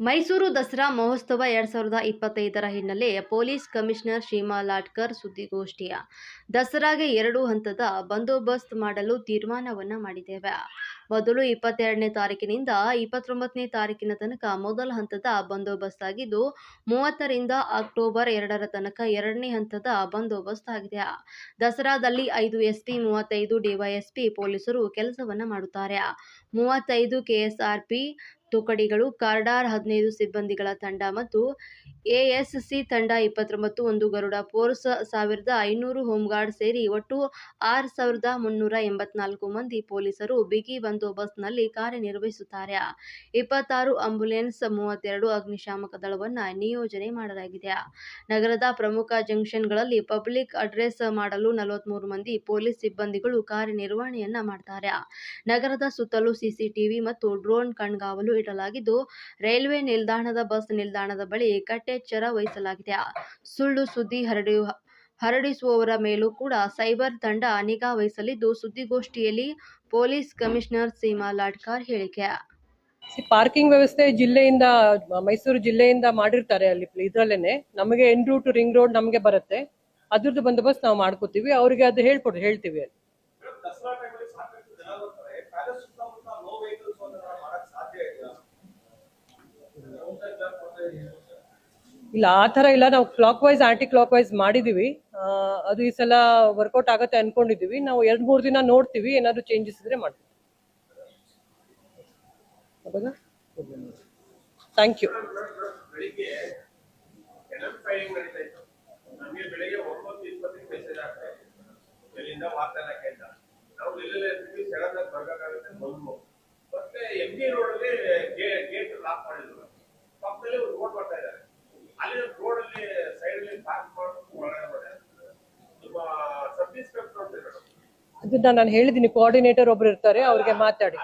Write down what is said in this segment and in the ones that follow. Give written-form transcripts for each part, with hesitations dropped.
ಮೈಸೂರು ದಸರಾ ಮಹೋತ್ಸವ 2025ರ ಹಿನ್ನೆಲೆ police commissioner ಶ್ರೀಮಾ Latkar ಸುದ್ದಿಗೋಷ್ಠಿಯ ದಸರಾಗೆ 2 ಹಂತದ ಬಂದೋಬಸ್ತ್ ಮಾಡಲು ತೀರ್ಮಾನವನ್ನ ಮಾಡಿದ್ದೇವೆ. ಮೊದಲು 22ನೇ ತಾರೀಕಿನಿಂದ 29ನೇ ತಾರೀಕಿನ ತನಕ ಮೊದಲ ಹಂತದ ಬಂದೋಬಸ್ತ್ ಆಗಿದ್ದು, 30ರಿಂದ ಅಕ್ಟೋಬರ್ 2ರ ತನಕ ಎರಡನೇ ಹಂತದ ಬಂದೋಬಸ್ತ್ ಆಗಿದೆ. ದಸರಾದಲ್ಲಿ 5 ಎಸ್ಪಿ, 35 ಡಿವೈಎಸ್ಪಿ ಪೊಲೀಸರು ಕೆಲಸವನ್ನ ಮಾಡುತ್ತಾರೆ. 35 ಕೆಎಸ್ಆರ್ಪಿ ತುಕಡಿಗಳು, ಕಾರ್ಡಾರ್ 15 ಸಿಬ್ಬಂದಿಗಳ ತಂಡ ಮತ್ತು ಎಎಸ್ಸಿ ತಂಡ 29, ಒಂದು ಗರುಡ ಫೋರ್ಸ್ 1500 ಹೋಂಗಾರ್ಡ್ ಸೇರಿ ಒಟ್ಟು 6384 ಮಂದಿ ಪೊಲೀಸರು ಬಿಗಿ ಬಂದೋಬಸ್ತ್ನಲ್ಲಿ ಕಾರ್ಯನಿರ್ವಹಿಸುತ್ತಾರೆ. 26 ಆಂಬ್ಯುಲೆನ್ಸ್, 32 ಅಗ್ನಿಶಾಮಕ ದಳವನ್ನು ನಿಯೋಜನೆ ಮಾಡಲಾಗಿದೆ. ನಗರದ ಪ್ರಮುಖ ಜಂಕ್ಷನ್ಗಳಲ್ಲಿ ಪಬ್ಲಿಕ್ ಅಡ್ರೆಸ್ ಮಾಡಲು 43 ಮಂದಿ ಪೊಲೀಸ್ ಸಿಬ್ಬಂದಿಗಳು ಕಾರ್ಯನಿರ್ವಹಣೆಯನ್ನ ಮಾಡ್ತಾರೆ. ನಗರದ ಸುತ್ತಲೂ ಸಿಸಿಟಿವಿ ಮತ್ತು ಡ್ರೋನ್ ಕಣ್ಗಾವಲು ಇಡಲಾಗಿದ್ದು, ರೈಲ್ವೆ ನಿಲ್ದಾಣದ ಬಸ್ ನಿಲ್ದಾಣದ ಬಳಿ ಕಟ್ಟೆಚ್ಚರ ವಹಿಸಲಾಗಿದೆ. ಸುಳ್ಳು ಸುದ್ದಿ ಹರಡಿಸುವವರ ಮೇಲೂ ಕೂಡ ಸೈಬರ್ ತಂಡ ನಿಗಾ ವಹಿಸಲಿದ್ದು, ಸುದ್ದಿಗೋಷ್ಠಿಯಲ್ಲಿ ಪೊಲೀಸ್ ಕಮಿಷನರ್ ಸೀಮಾ ಲಾಟ್ಕರ್ ಹೇಳಿಕೆ. ಪಾರ್ಕಿಂಗ್ ವ್ಯವಸ್ಥೆ ಜಿಲ್ಲೆಯಿಂದ, ಮೈಸೂರು ಜಿಲ್ಲೆಯಿಂದ ಮಾಡಿರ್ತಾರೆ. ಅಲ್ಲಿ ಇದ್ರಲ್ಲೇನೆ ನಮಗೆ ಎನ್ ರೂಟ್ ರಿಂಗ್ ರೋಡ್ ನಮಗೆ ಬರುತ್ತೆ. ಅದ್ರದ್ದು ಬಂದೋಬಸ್ತ್ ನಾವು ಮಾಡ್ಕೋತೀವಿ. ಅವ್ರಿಗೆ ಅದು ಹೇಳ್ತೀವಿ. ಇಲ್ಲ, ಆ ತರ ಇಲ್ಲ. ನಾವು clockwise anticlockwise ಮಾಡಿದೀವಿ. ಅದು ಈ ಸಲ ವರ್ಕೌಟ್ ಆಗತ್ತೆ ಅನ್ಕೊಂಡಿದೀವಿ. ನಾವು 2-3 ದಿನ ನೋಡ್ತೀವಿ, ಏನಾದ್ರು ಚೇಂಜಸ್ ಇದ್ರೆ ಮಾಡ್ತೀವಿ. Thank you. ಅದನ್ನ ನಾನು ಹೇಳಿದೀನಿ, ಕೋಆರ್ಡಿನೇಟರ್ ಒಬ್ರು ಇರ್ತಾರೆ, ಅವ್ರಿಗೆ ಮಾತಾಡಿ.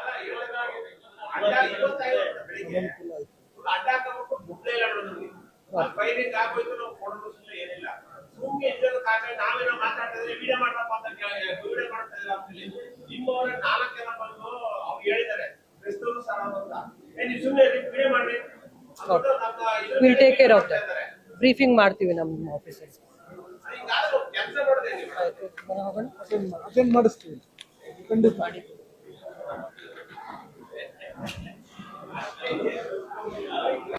Will take care of that. Briefing ಮಾಡ್ತೀವಿ ನಮ್ಮ ಆಫೀಸರ್ಸ್. ಅಟೆಂಡ್ ಮಾಡಿಸ್ತೀವಿ ಖಂಡಿತ.